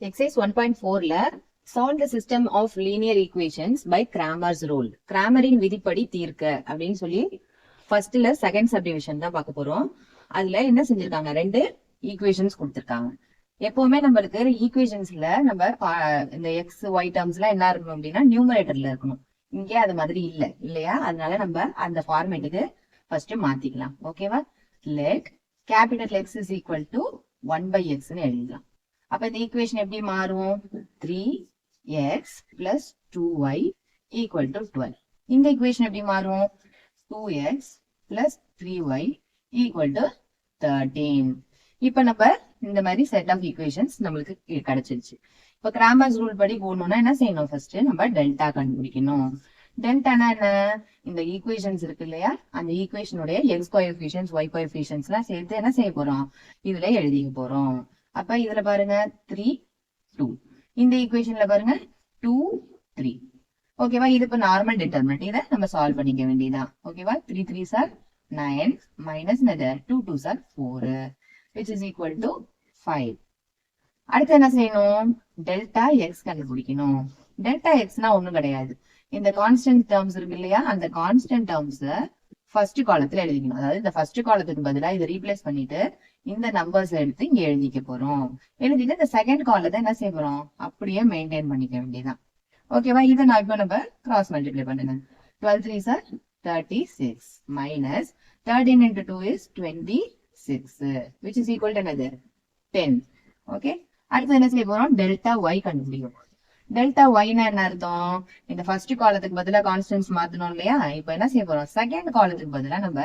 Exercise 1.4ல solve the system of linear equations by Cramer's rule. கிராமரின் விதிப்படி தீர்க்க அப்படின்னு சொல்லி ஃபர்ஸ்ட்ல செகண்ட் சப்டிவிஷன் தான் பார்க்க போறோம். அதுல என்ன செஞ்சிருக்காங்க, ரெண்டு ஈக்குவேஷன்ஸ் கொடுத்திருக்காங்க. எப்பவுமே நம்மளுக்கு ஈக்குவேஷன்ஸ்ல நம்ம இந்த எக்ஸ் ஒய் டேர்ம்ஸ்ல என்ன இருக்கணும் அப்படின்னா நியூமரேட்டர்ல இருக்கணும். இங்கே அது மாதிரி இல்லையா? அதனால நம்ம அந்த ஃபார்மேட்டுக்கு ஃபர்ஸ்ட் மாத்திக்கலாம். ஓகேவா? Let capital X is equal to 1/x எழுதிக்கலாம். அப்ப இந்த ஈக்குவேஷன் எப்படி மாறும்? 3x plus 2y equal to 12. இந்த ஈக்குவேஷன் எப்படி மாறும்? 2x plus 3y equal to 13. இப்ப நம்ம இந்த மாதிரி செட் ஆஃப் ஈக்குவேஷன்ஸ் நம்மளுக்கு கிடைச்சிருச்சு. இப்ப கிராமர்ஸ் ரூல் படி போடணும்னா என்ன செய்யணும்? ஃபர்ஸ்ட் நம்ம டெல்டா கண்டுபிடிக்கணும். டெல்டானா என்ன? இந்த ஈக்குவேஷன்ஸ் இருக்கு இல்லையா, அந்த ஈக்குவேஷனுடைய எக்ஸ் கோஎஃபிஷியன்ட்ஸ் ஒய் கோஎஃபிஷியன்ட்ஸ் எல்லாம் சேர்த்து என்ன செய்ய போறோம்? இதுல எழுதிக்க போறோம். அப்ப இதுல பாருங்க 3 2, இந்த ஈக்குவேஷன்ல பாருங்க 2 3. ஓகேவா? இது இப்ப நார்மல் டிட்டர்மினன்ட், இதை நம்ம சால்வ் பண்ணிக்க வேண்டியதான். ஓகேவா? 3 3s are 9 minus 2 2s are 4 which is equal to 5. அடுத்து என்ன செய்யணும்? டெல்டா எக்ஸ் கண்டுபிடிக்கணும். டெல்டா எக்ஸ்னா ஒண்ணும் கிடையாது, இந்த கான்ஸ்டன்ட் டேர்ம்ஸ் இருக்கு இல்லையா, அந்த கான்ஸ்டன்ட் டேர்ம்ஸ் ஃபர்ஸ்ட் காலத்துல எழுதிக்கணும். அதாவது இந்த ஃபர்ஸ்ட் காலத்துக்கு பதிலா இதை ரீப்ளேஸ் பண்ணிட்டு இந்த நம்பர்ஸ் எடுத்து இங்க எழுதிக்க போறோம். எழுதிட்டு இந்த செகண்ட் காலத்தை என்ன செய்ய போறோம்? அப்படியே மெயின்டைன் பண்ணிக்க வேண்டியதான். ஓகேவா? இதை நான் இப்ப நம்ம கிராஸ் மல்டிப்ளை பண்ணுங்க. 12 3s are 36 minus 13 into 2 is 26 which is equal to என்னது? 10. ஓகே, அடுத்து என்ன செய்ய போறோம்? டெல்டா ஒய் கண்டுபிடிக்கும். டெல்டா ஒய்னா என்ன அர்த்தம்? இந்த ஃபர்ஸ்ட் காலத்துக்கு பதிலா கான்ஸ்டன்ஸ் மாத்தணும் இல்லையா, இப்ப என்ன செய்ய போறோம்? செகண்ட் காலத்துக்கு பதிலா நம்ம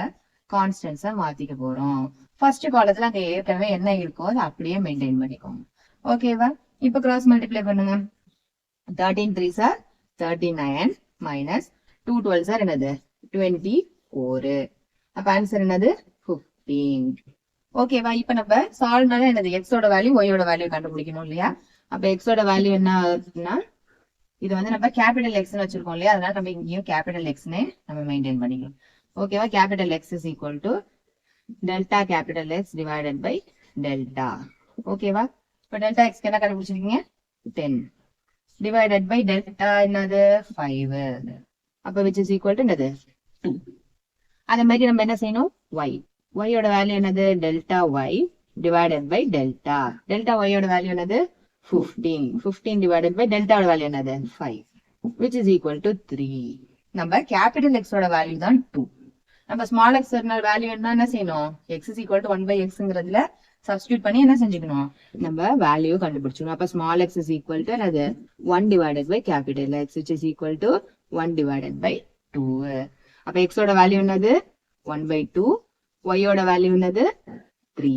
கான்ஸ்டன்ஸா மாத்திக்க போறோம். ஃபர்ஸ்ட் காலத்துல அங்க ஏற்கனவே என்ன இருக்கோ அதை அப்படியே மெயின்டைன் பண்ணிக்கோங்க. ஓகேவா? இப்ப கிராஸ் மல்டிப்ளை பண்ணுங்க. 13 3s are 39 minus 2 12s are என்னது? 24. அப்ப ஆன்சர் என்னது? 15. ஓகேவா? இப்ப நம்ம சால்வ்னால என்னது? எக்ஸோட வேல்யூ ஒய்யோட வேல்யூ கண்டுபிடிக்கணும் இல்லையா? அப்ப எக்ஸோட வேல்யூ என்ன ஆகுதுன்னா, இது வந்து நம்ம கேபிட்டல் எக்ஸ்னு வச்சிருக்கோம் இல்லையா, அதனால நம்ம இங்கேயும் கேபிட்டல் எக்ஸ்னே நம்ம மெயின்டைன் பண்ணிக்கலாம். ஓகேவா? Capital X is equal to delta capital X divided by delta. ஓகேவா? இப்ப டெல்டா எக்ஸ்க்கு என்ன கண்டுபிடிச்சிருக்கீங்க? 10 டிவைடட் பை டெல்டா என்னது? 5. அப்ப விச் இஸ் ஈக்குவல் டு என்னது? 2. அதே மாதிரி நம்ம என்ன செய்யணும்? ஒய், ஒய்யோட வேல்யூ என்னது? Delta Y divided by delta. Delta ஒய்யோட வேல்யூ என்னது? 15. 15 divided by delta ஓட வேல்யூ என்னது? 5 which is equal to 3. நம்ம கேபிட்டல் எக்ஸ் ஓட வேல்யூ தான் 2. நம்ம ஸ்மால் எக்ஸ் வேல்யூ என்ன செய்யணும்? x is equal to 1/xங்கிறதுல சப்ஸ்டிட்யூட் பண்ணி என்ன செஞ்சுக்கணும்? நம்ம வேல்யூ கண்டுபிடிச்சணும். அப்ப small x is equal to என்னது? 1 divided by capital x which is equal to 1 divided by 2. அப்ப x ஓட வேல்யூ என்னது? 1/2. y ஓட வேல்யூ என்னது? 3.